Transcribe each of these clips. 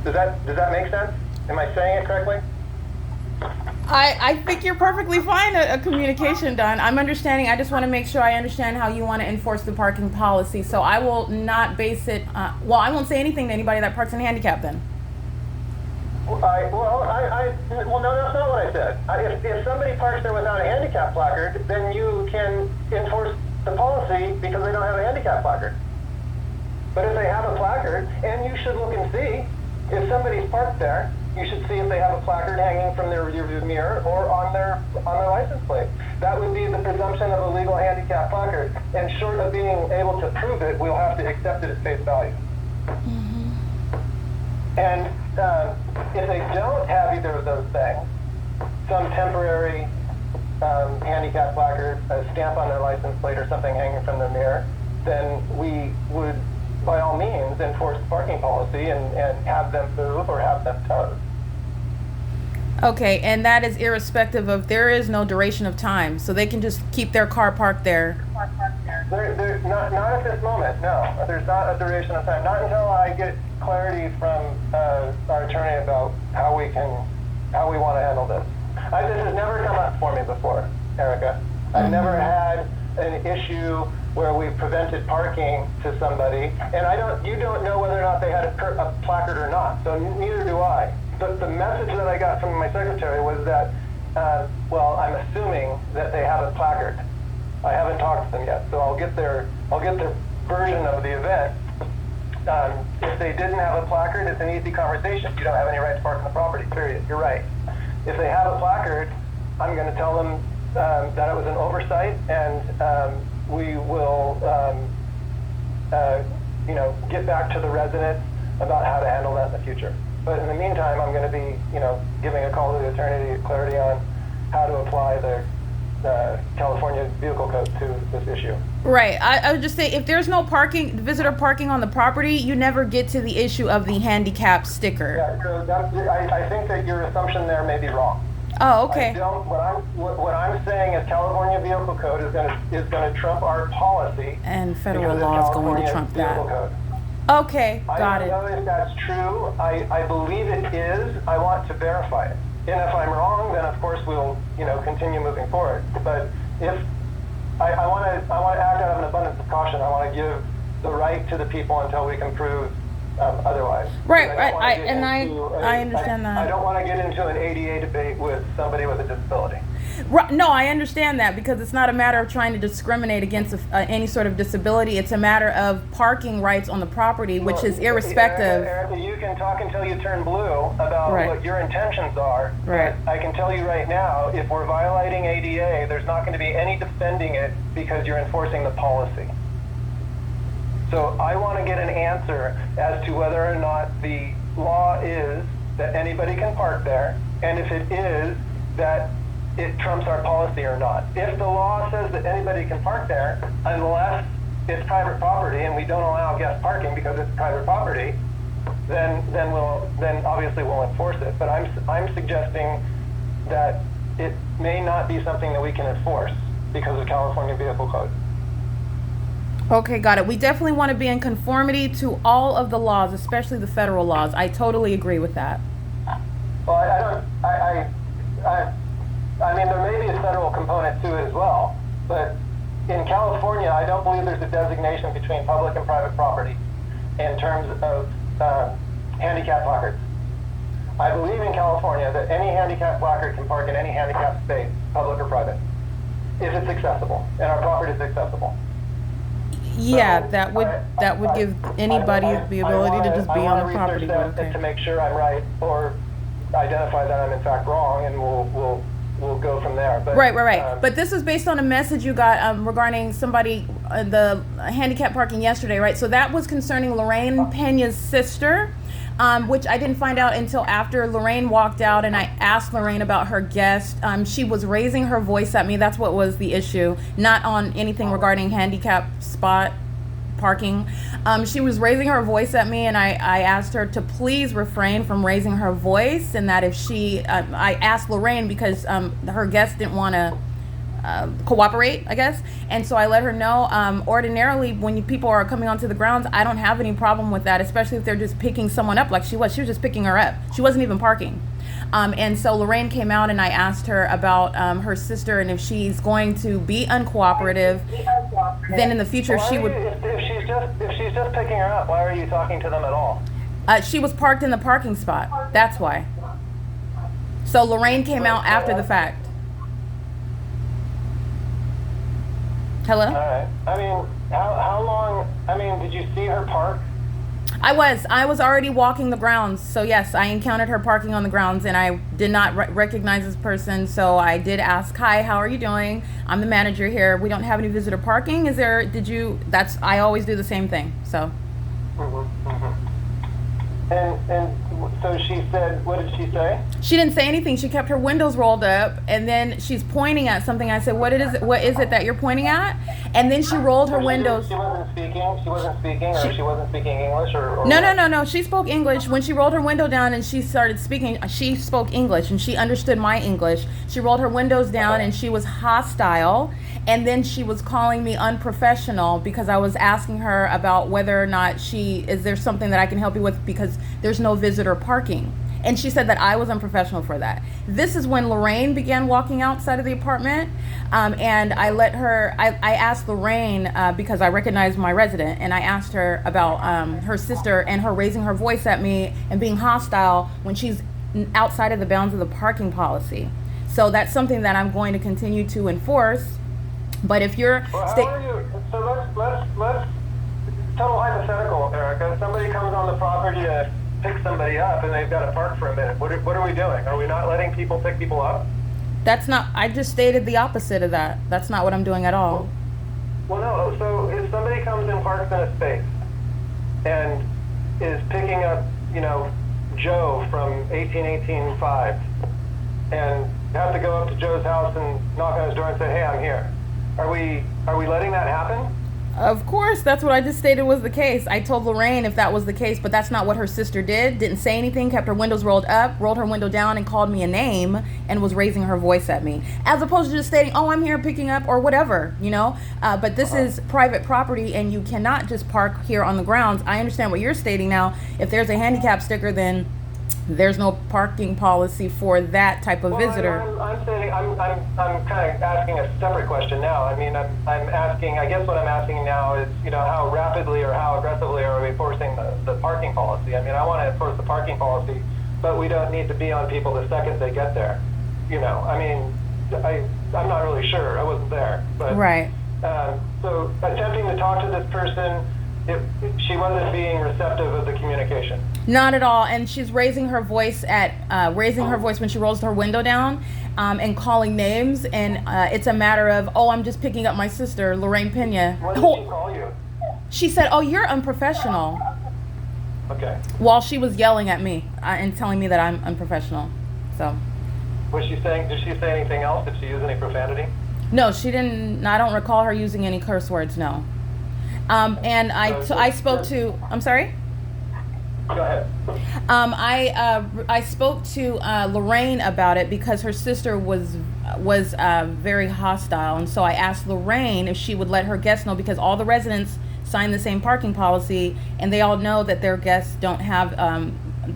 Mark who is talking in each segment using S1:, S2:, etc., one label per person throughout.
S1: Does that make sense? Am I saying it correctly?
S2: I think you're perfectly fine a communication done. I'm understanding. I just want to make sure I understand how you want to enforce the parking policy. So I will not base it. Well, I won't say anything to anybody that parks in handicap then.
S1: Well, no, that's not what I said. If somebody parks there without a handicap placard, then you can enforce the policy because they don't have a handicap placard. But if they have a placard, and you should look and see, if somebody's parked there, you should see if they have a placard hanging from their rearview mirror or on their license plate. That would be the presumption of a legal handicap placard. And short of being able to prove it, we'll have to accept it at face value. Mm-hmm. And if they don't have either of those things, some temporary handicap placard, a stamp on their license plate or something hanging from their mirror, then we would, by all means, enforce the parking policy and have them move or have them towed.
S2: Okay, and that is irrespective of, there is no duration of time, so they can just keep their car parked there.
S1: There's not at this moment, no. There's not a duration of time. Not until I get clarity from our attorney about how we want to handle this. This has never come up for me before, Erica. I've never had an issue where we prevented parking to somebody, and you don't know whether or not they had a placard or not, so neither do I. But the message that I got from my secretary was that, I'm assuming that they have a placard. I haven't talked to them yet, so I'll get their version of the event. If they didn't have a placard, it's an easy conversation. You don't have any right to park on the property, period. You're right. If they have a placard, I'm going to tell them that it was an oversight, and we will, get back to the resident about how to handle that in the future. But in the meantime, I'm going to be, giving a call to the attorney to get clarity on how to apply the California Vehicle Code to this issue.
S2: Right. I would just say, if there's no visitor parking on the property, you never get to the issue of the handicap sticker.
S1: Yeah, so I think that your assumption there may be wrong.
S2: Oh, okay.
S1: What I'm saying is California Vehicle Code is going to trump our policy.
S2: And federal law is going to trump that.
S1: Code.
S2: Okay, got it.
S1: I don't know if that's true. I believe it is. I want to verify it. And if I'm wrong, then of course we'll, continue moving forward. But if I want to act out of an abundance of caution, I want to give the right to the people until we can prove otherwise.
S2: Right. I understand that.
S1: I don't want to get into an ADA debate with somebody with a disability.
S2: No, I understand that, because it's not a matter of trying to discriminate against any sort of disability. It's a matter of parking rights on the property, which is irrespective.
S1: Erica, you can talk until you turn blue about what your intentions are.
S2: Right.
S1: But I can tell you right now, if we're violating ADA, there's not going to be any defending it because you're enforcing the policy. So I want to get an answer as to whether or not the law is that anybody can park there, and if it is, that it trumps our policy or not. If the law says that anybody can park there, unless it's private property and we don't allow guest parking because it's private property, then obviously we'll enforce it. But I'm suggesting that it may not be something that we can enforce because of California Vehicle Code.
S2: Okay, got it. We definitely want to be in conformity to all of the laws, especially the federal laws. I totally agree with that.
S1: Well, I mean, there may be a federal component to it as well, but in California, I don't believe there's a designation between public and private property in terms of handicap placards. I believe in California that any handicap placard can park in any handicap space, public or private, if it's accessible, and our property is accessible.
S2: Yeah, so that would give anybody the ability to just be on the property.
S1: Okay. To make sure I'm right, or identify that I'm in fact wrong, and we'll go from there. But,
S2: right. But this is based on a message you got regarding somebody, the handicap parking yesterday, right? So that was concerning Lorraine Pena's sister, which I didn't find out until after Lorraine walked out, and I asked Lorraine about her guest. She was raising her voice at me. That's what was the issue, not on anything regarding handicap spot parking. She was raising her voice at me, and I asked her to please refrain from raising her voice, and that if she, I asked Lorraine because her guest didn't want to cooperate, I guess. And so I let her know, ordinarily when people are coming onto the grounds, I don't have any problem with that, especially if they're just picking someone up like she was just picking her up. She wasn't even parking. And so Lorraine came out and I asked her about her sister, and if she's going to be uncooperative, then in the future she would.
S1: If she's just picking her up, why are you talking to them at all?
S2: She was parked in the parking spot. That's why. So Lorraine came out after the fact. Hello?
S1: All right. I mean, how long? I mean, did you see her park?
S2: I was already walking the grounds. So yes, I encountered her parking on the grounds, and I did not recognize this person. So I did ask, "Hi, how are you doing? I'm the manager here. We don't have any visitor parking. I always do the same thing." So.
S1: Mm-hmm, mm-hmm. And so she said, what did she say?
S2: She didn't say anything. She kept her windows rolled up, and then she's pointing at something. I said, what is it that you're pointing at? And then she rolled her windows.
S1: She wasn't speaking, or she wasn't speaking English, or
S2: No. She spoke English. When she rolled her window down and she started speaking, she spoke English, and she understood my English. She rolled her windows down, and she was hostile. And then she was calling me unprofessional because I was asking her about whether or not is there something that I can help you with, because there's no visitor parking. And she said that I was unprofessional for that. This is when Lorraine began walking outside of the apartment. And I asked Lorraine, because I recognized my resident, and I asked her about her sister and her raising her voice at me and being hostile when she's outside of the bounds of the parking policy. So that's something that I'm going to continue to enforce. But if you're...
S1: Well, how are you? So let's total hypothetical, Erica. Somebody comes on the property to pick somebody up, and they've got to park for a minute. What are we doing? Are we not letting people pick people up?
S2: That's not... I just stated the opposite of that. That's not what I'm doing at all.
S1: Well, no. So if somebody comes and parks in a space and is picking up, Joe from 1818-5, and have to go up to Joe's house and knock on his door and say, "Hey, I'm here." Are we letting that happen?
S2: Of course, that's what I just stated was the case. I told Lorraine if that was the case, but that's not what her sister did. Didn't say anything, kept her windows rolled up, rolled her window down, and called me a name, and was raising her voice at me. As opposed to just stating, "Oh, I'm here picking up," or whatever, But this is private property, and you cannot just park here on the grounds. I understand what you're stating now. If there's a handicap sticker, then there's no parking policy for that type of visitor.
S1: I'm kind of asking a separate question now. I mean, I'm asking, I guess what I'm asking now is, how rapidly or how aggressively are we enforcing the parking policy? I mean, I want to enforce the parking policy, but we don't need to be on people the second they get there. I mean, I'm not really sure. I wasn't there. But,
S2: right.
S1: So attempting to talk to this person, she wasn't being receptive of the communication.
S2: Not at all, and she's raising her voice when she rolls her window down, and calling names, and it's a matter of, "Oh, I'm just picking up my sister, Lorraine Pena."
S1: What did she call you?
S2: She said, "Oh, you're unprofessional."
S1: Okay.
S2: While she was yelling at me and telling me that I'm unprofessional. So.
S1: Did she say anything else? Did she use any profanity?
S2: No, she didn't. I don't recall her using any curse words. No. And I spoke to. I'm sorry.
S1: Go ahead.
S2: I spoke to Lorraine about it because her sister was very hostile, and so I asked Lorraine if she would let her guests know, because all the residents sign the same parking policy, and they all know that their guests don't have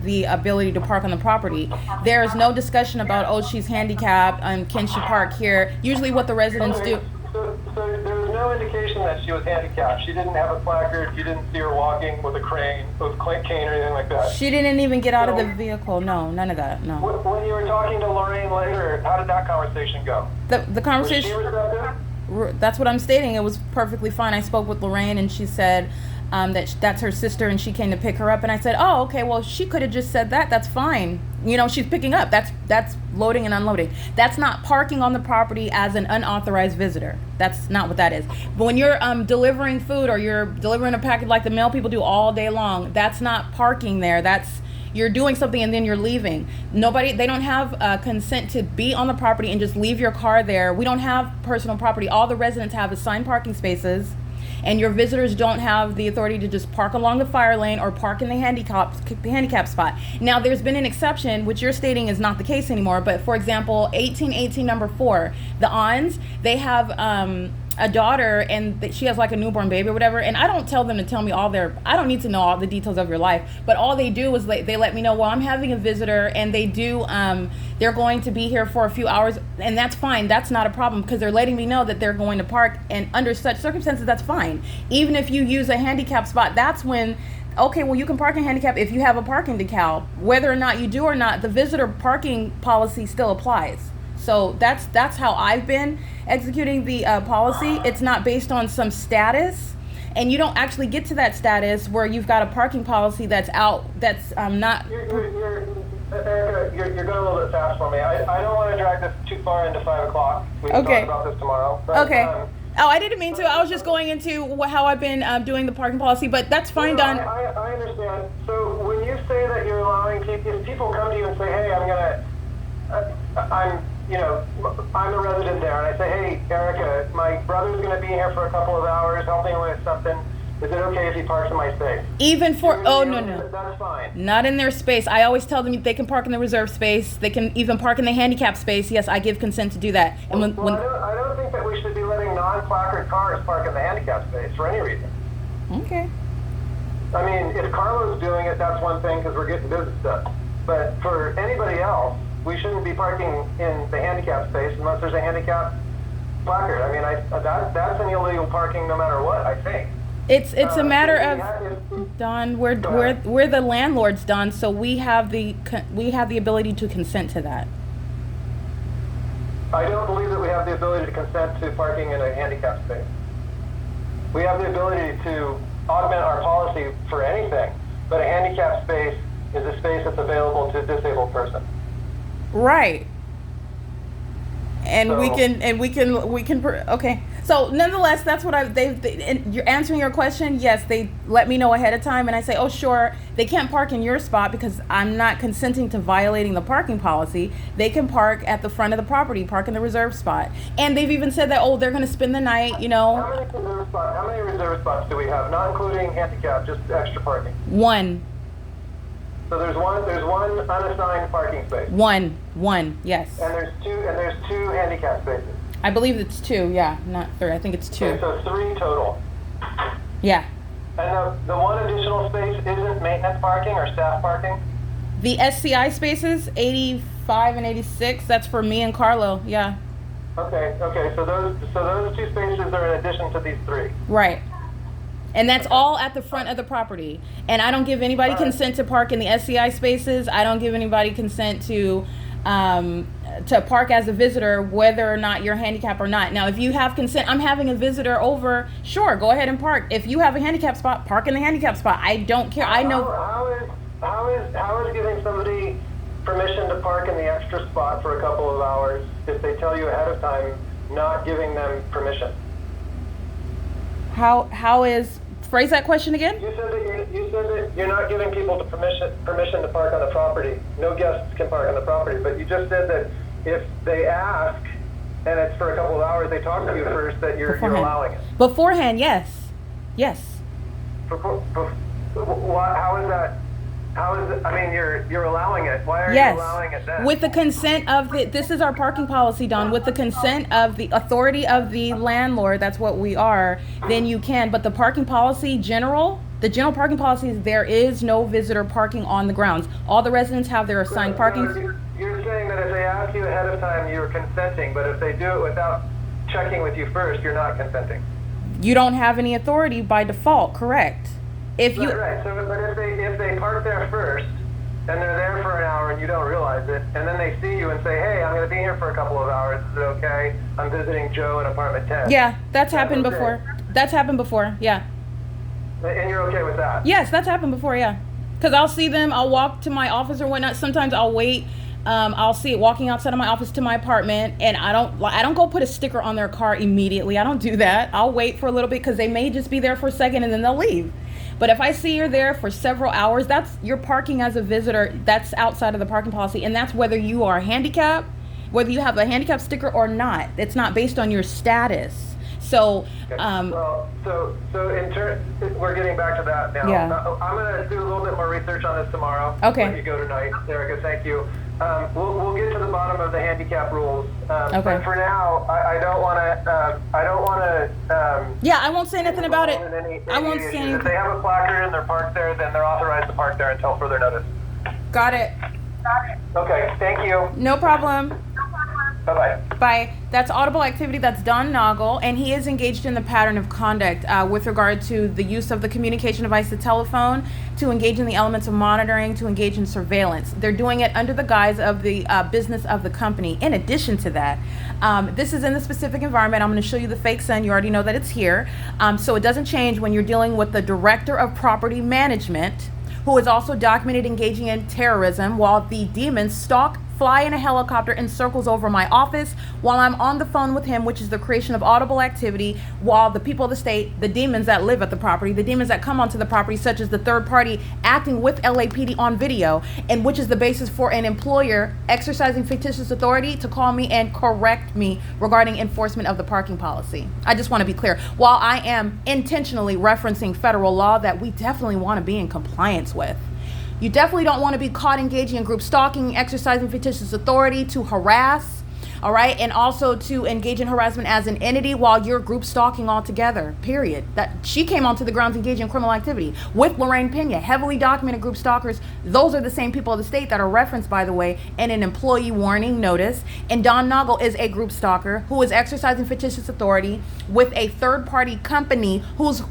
S2: the ability to park on the property. There is no discussion about, "Oh, she's handicapped, and can she park here?" Usually, what the residents do.
S1: So there was no indication that she was handicapped. She didn't have a placard. You didn't see her walking with a cane or anything like that.
S2: She didn't even get out of the vehicle. No, none of that. No.
S1: When you were talking to Lorraine later, how did that conversation go?
S2: The conversation.
S1: Was she receptive?
S2: That's what I'm stating. It was perfectly fine. I spoke with Lorraine, and she said that's her sister, and she came to pick her up. And I said, "Oh, okay. Well, she could have just said that. That's fine. She's picking up. That's loading and unloading. That's not parking on the property as an unauthorized visitor. That's not what that is. But when you're delivering food, or you're delivering a package like the mail people do all day long, that's not parking there. That's you're doing something and then you're leaving. They don't have consent to be on the property and just leave your car there. We don't have personal property. All the residents have assigned parking spaces. and your visitors don't have the authority to just park along the fire lane or park in the handicap spot. Now, there's been an exception, which you're stating is not the case anymore, but for example, 1818 number 4, the Ons, they have a daughter, and she has like a newborn baby or whatever, and I don't tell them to tell me I don't need to know all the details of your life, but all they do is they let me know, well, I'm having a visitor, and they're going to be here for a few hours, and that's fine. That's not a problem, because they're letting me know that they're going to park, and under such circumstances, that's fine. Even if you use a handicap spot, that's when, okay, well, you can park in handicap if you have a parking decal. Whether or not you do or not, the visitor parking policy still applies. So that's how I've been executing the policy. It's not based on some status, and you don't actually get to that status where you've got a parking policy that's not.
S1: Erica, you're going a little bit fast for me. I don't want to drag this too far into 5 o'clock. We can talk about this tomorrow. But,
S2: okay. I didn't mean to. I was just going into how I've been doing the parking policy, but that's fine, Don.
S1: I understand. So when you say that you're allowing people, if people come to you and say, hey, I'm a resident there, and I say, hey, Erica, my brother's going to be here for a couple of hours helping with something. Is it okay if he parks in my space?
S2: Even for, no.
S1: That's fine.
S2: Not in their space. I always tell them they can park in the reserved space. They can even park in the handicap space. Yes, I give consent to do that. And
S1: I don't think that we should be letting non-placard cars park in the handicap space for any reason.
S2: Okay.
S1: I mean, if Carlo's doing it, that's one thing because we're getting business stuff. But for anybody else, we shouldn't be parking in the handicap space unless there's a handicap placard. I mean, that's an illegal parking no matter what, I think.
S2: It's a matter of, Don, we're the landlords, Don, so we have the ability to consent to that.
S1: I don't believe that we have the ability to consent to parking in a handicap space. We have the ability to augment our policy for anything, but a handicap space is a space that's available to a disabled person.
S2: Right. And we can okay. So nonetheless, that's what and you're answering your question. Yes, they let me know ahead of time, and I say, oh sure, they can't park in your spot because I'm not consenting to violating the parking policy. They can park at the front of the property, park in the reserved spot. And they've even said that, oh, they're going to spend the night,
S1: How many reserve spots do we have, not including handicap, just extra parking?
S2: One.
S1: So there's one unassigned parking space.
S2: One, yes.
S1: And there's two handicap spaces.
S2: I believe it's 2, yeah, not 3. I think it's 2.
S1: Okay, so 3 total.
S2: Yeah.
S1: And the one additional space isn't maintenance parking or staff parking?
S2: The SCI spaces, 85 and 86, that's for me and Carlo, yeah.
S1: Okay, so those 2 spaces are in addition to these 3.
S2: Right. And that's all at the front of the property. And I don't give anybody consent to park in the SCI spaces. I don't give anybody consent to park as a visitor, whether or not you're handicapped or not. Now, if you have consent, I'm having a visitor over, sure, go ahead and park. If you have a handicap spot, park in the handicap spot. I don't care. I know.
S1: How is giving somebody permission to park in the extra spot for a couple of hours if they tell you ahead of time not giving them permission?
S2: How is, phrase that question again?
S1: You said that you're not giving people the permission to park on the property. No guests can park on the property, but you just said that if they ask and it's for a couple of hours, they talk to you first, that you're allowing it.
S2: Beforehand, yes.
S1: How is that? How is it? I mean, you're allowing it. Why are you allowing it then?
S2: With the consent of this is our parking policy, Don. With the consent of the authority of the landlord, that's what we are, then you can. But the parking policy, the general parking policy is there is no visitor parking on the grounds. All the residents have their assigned parking.
S1: You're saying that if they ask you ahead of time, you're consenting, but if they do it without checking with you first, you're not consenting.
S2: You don't have any authority by default, correct?
S1: Right. So, but if they park there first and they're there for an hour and you don't realize it, and then they see you and say, "Hey, I'm going to be here for a couple of hours. Is it okay? I'm visiting Joe in apartment 10."
S2: Yeah, that's happened before. That's happened before. Yeah.
S1: And you're okay with that?
S2: Yes, that's happened before. Yeah, because I'll see them. I'll walk to my office or whatnot. Sometimes I'll wait. I'll see it walking outside of my office to my apartment, and I don't go put a sticker on their car immediately. I don't do that. I'll wait for a little bit because they may just be there for a second and then they'll leave. But if I see you're there for several hours, you're parking as a visitor. That's outside of the parking policy, and that's whether you are handicapped, whether you have a handicap sticker or not. It's not based on your status. So,
S1: well, so in turn, we're getting back to that now.
S2: Yeah.
S1: I'm going to do a little bit more research on this tomorrow.
S2: Okay.
S1: Let you go tonight, Erica. Thank you. We'll get to the bottom of the handicap rules.
S2: Okay.
S1: But for now, I don't want to.
S2: Yeah, I won't say anything about it. I won't say
S1: If
S2: anything.
S1: they have a placard and they're parked there, then they're authorized to park there until further notice.
S2: Got it.
S1: Okay. Thank you.
S2: No problem.
S1: Bye-bye.
S2: Bye. That's audible activity. That's Don Noggle, and he is engaged in the pattern of conduct with regard to the use of the communication device, the telephone, to engage in the elements of monitoring, to engage in surveillance. They're doing it under the guise of the business of the company. In addition to that, this is in the specific environment. I'm going to show you the fake sun. You already know that it's here. So it doesn't change when you're dealing with the director of property management, who is also documented engaging in terrorism, while the demons fly in a helicopter and circles over my office while I'm on the phone with him, which is the creation of audible activity, while the people of the state, the demons that live at the property, the demons that come onto the property, such as the third party acting with LAPD on video, and which is the basis for an employer exercising fictitious authority to call me and correct me regarding enforcement of the parking policy. I just want to be clear. While I am intentionally referencing federal law that we definitely want to be in compliance with, you definitely don't want to be caught engaging in group stalking, exercising fictitious authority to harass, all right, and also to engage in harassment as an entity while you're group stalking altogether, period. That she came onto the grounds engaging in criminal activity with Lorraine Pena, heavily documented group stalkers. Those are the same people of the state that are referenced, by the way, in an employee warning notice. And Don Noggle is a group stalker who is exercising fictitious authority with a third-party company whose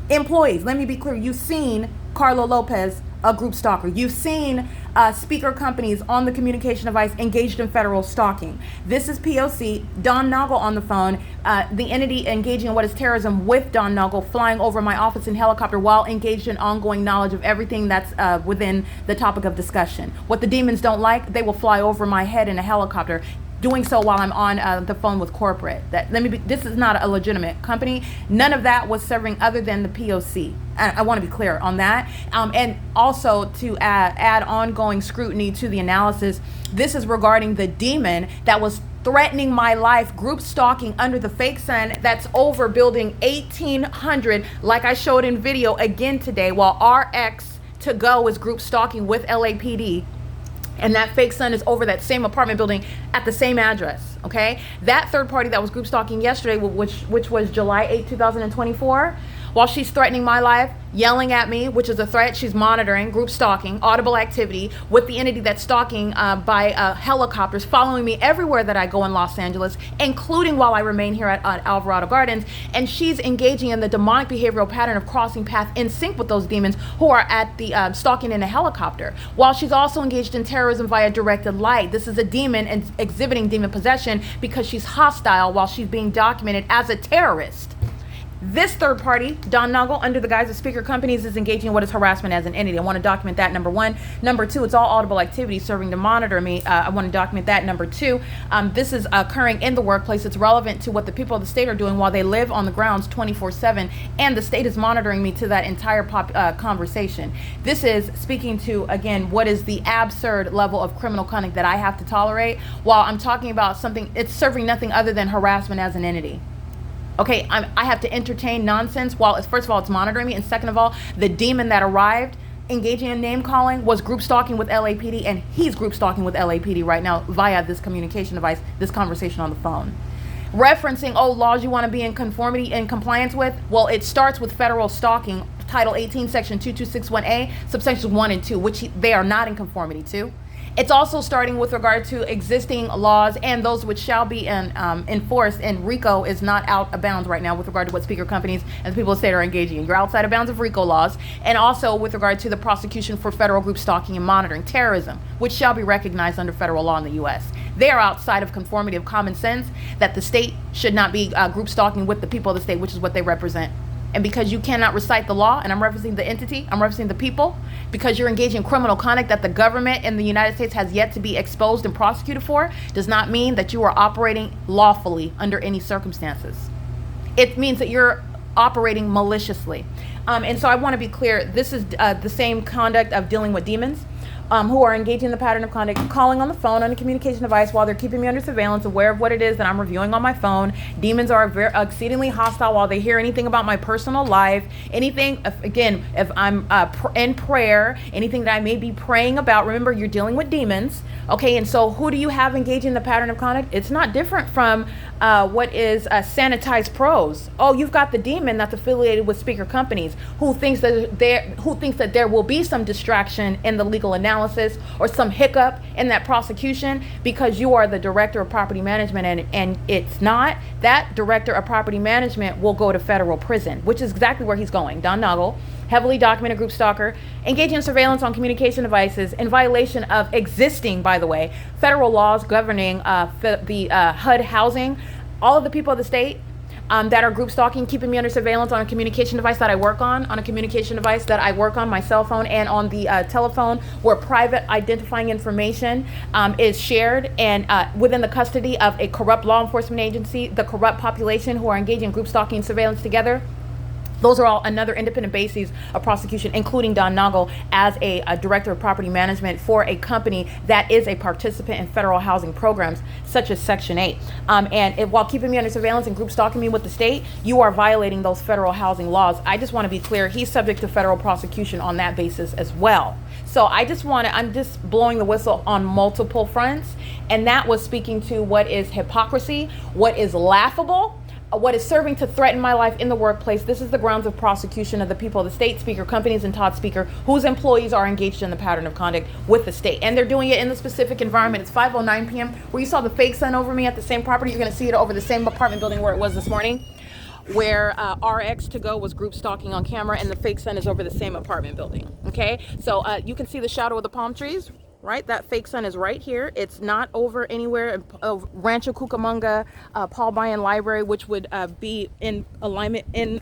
S2: employees, let me be clear, you've seen Carlo Lopez, a group stalker. You've seen speaker companies on the communication device engaged in federal stalking. This is P.O.C. Don Noggle on the phone, the entity engaging in what is terrorism with Don Noggle flying over my office in helicopter while engaged in ongoing knowledge of everything that's within the topic of discussion. What the demons don't like, they will fly over my head in a helicopter, doing so while I'm on the phone with corporate. This is not a legitimate company. None of that was serving other than the P.O.C. I want to be clear on that. And also to add ongoing scrutiny to the analysis, this is regarding the demon that was threatening my life, group stalking under the fake sun that's over building 1800, like I showed in video again today, while RX to go is group stalking with LAPD. And that fake sun is over that same apartment building at the same address, okay? That third party that was group stalking yesterday, which was July 8, 2024, while she's threatening my life, yelling at me, which is a threat, she's monitoring, group stalking, audible activity with the entity that's stalking by helicopters, following me everywhere that I go in Los Angeles, including while I remain here at Alvarado Gardens. And she's engaging in the demonic behavioral pattern of crossing path in sync with those demons who are at the stalking in a helicopter, while she's also engaged in terrorism via directed light. This is a demon and exhibiting demon possession because she's hostile while she's being documented as a terrorist. This third party, Don Noggle, under the guise of speaker companies, is engaging in what is harassment as an entity. I want to document that, number one. Number two, it's all audible activity serving to monitor me. I want to document that. Number two, this is occurring in the workplace. It's relevant to what the people of the state are doing while they live on the grounds 24/7, and the state is monitoring me to that entire conversation. This is speaking to, again, what is the absurd level of criminal conduct that I have to tolerate while I'm talking about something, it's serving nothing other than harassment as an entity. Okay, I have to entertain nonsense while, first of all, it's monitoring me, and second of all, the demon that arrived engaging in name calling was group stalking with LAPD, and he's group stalking with LAPD right now via this communication device, this conversation on the phone. Referencing, laws you want to be in conformity and compliance with, well, it starts with federal stalking, Title 18, Section 2261A, subsections 1 and 2, which they are not in conformity to. It's also starting with regard to existing laws and those which shall be enforced, and RICO is not out of bounds right now with regard to what speaker companies and the people of the state are engaging in. You're outside of bounds of RICO laws, and also with regard to the prosecution for federal group stalking and monitoring terrorism, which shall be recognized under federal law in the U.S. They are outside of conformity of common sense that the state should not be group stalking with the people of the state, which is what they represent. And because you cannot recite the law, and I'm referencing the entity, I'm referencing the people, because you're engaging in criminal conduct that the government in the United States has yet to be exposed and prosecuted for, does not mean that you are operating lawfully under any circumstances. It means that you're operating maliciously. And so I want to be clear, this is the same conduct of dealing with demons. who are engaging in the pattern of conduct, calling on the phone on a communication device while they're keeping me under surveillance, aware of what it is that I'm reviewing on my phone. Demons are exceedingly hostile while they hear anything about my personal life, anything, if I'm in prayer, anything that I may be praying about. Remember, you're dealing with demons, okay? And so who do you have engaging in the pattern of conduct? It's not different from what is sanitized pros. Oh, you've got the demon that's affiliated with speaker companies who thinks that there will be some distraction in the legal analysis or some hiccup in that prosecution because you are the director of property management, and it's not. That director of property management will go to federal prison, which is exactly where he's going. Don Noggle, heavily documented group stalker, engaging in surveillance on communication devices in violation of existing, by the way, federal laws governing the HUD housing. All of the people of the state that are group stalking, keeping me under surveillance on a communication device that I work on my cell phone, and on the telephone where private identifying information is shared, and within the custody of a corrupt law enforcement agency, the corrupt population who are engaging in group stalking and surveillance together. Those are all another independent bases of prosecution, including Don Noggle as a director of property management for a company that is a participant in federal housing programs such as Section 8. While keeping me under surveillance and group stalking me with the state, you are violating those federal housing laws. I just want to be clear, he's subject to federal prosecution on that basis as well. So I'm just blowing the whistle on multiple fronts, and that was speaking to what is hypocrisy, what is laughable, what is serving to threaten my life in the workplace. This is the grounds of prosecution of the people of the state, speaker companies, and Todd Speaker, whose employees are engaged in the pattern of conduct with the state. And they're doing it in the specific environment. It's 5:09 p.m. Where you saw the fake sun over me at the same property, you're going to see it over the same apartment building where it was this morning, where RX to go was group stalking on camera, and the fake sun is over the same apartment building. Okay, so you can see the shadow of the palm trees. Right, that fake sun is right here. It's not over anywhere of Rancho Cucamonga, Paul Bryan Library, which would be in alignment, in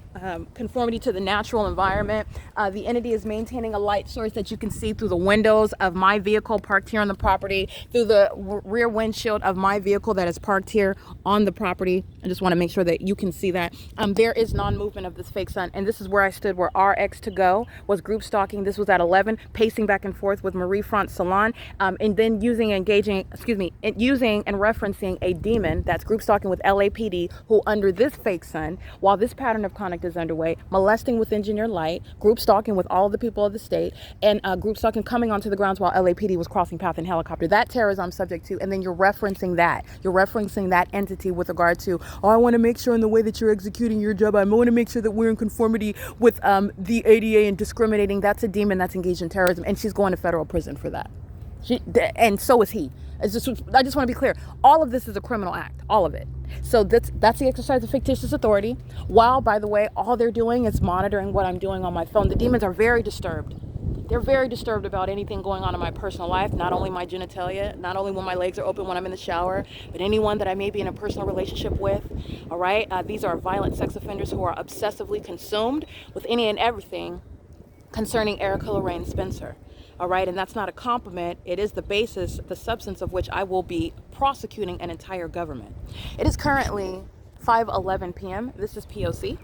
S2: conformity to the natural environment. The entity is maintaining a light source that you can see through the windows of my vehicle parked here on the property, through the rear windshield of my vehicle that is parked here on the property. I just want to make sure that you can see that. There is non-movement of this fake sun, and this is where I stood, where RX to go was group stalking. This was at 11, pacing back and forth with Marie France Salon. And then using and referencing a demon that's group stalking with LAPD, who under this fake sun, while this pattern of conduct is underway, molesting with engineered light, group stalking with all of the people of the state, and group stalking coming onto the grounds while LAPD was crossing path in helicopter. That terrorism I'm subject to, and then you're referencing that entity with regard to, oh, I want to make sure in the way that you're executing your job, I want to make sure that we're in conformity with the ADA and discriminating. That's a demon that's engaged in terrorism, and she's going to federal prison for that. And so is he. I just want to be clear. All of this is a criminal act. All of it. So that's the exercise of fictitious authority. While, by the way, all they're doing is monitoring what I'm doing on my phone. The demons are very disturbed. They're very disturbed about anything going on in my personal life. Not only my genitalia, not only when my legs are open when I'm in the shower, but anyone that I may be in a personal relationship with. All right. These are violent sex offenders who are obsessively consumed with any and everything concerning Erica Lorraine Spencer. All right, and that's not a compliment. It is the basis, the substance of which I will be prosecuting an entire government. It is currently 5:11 p.m. This is P.O.C.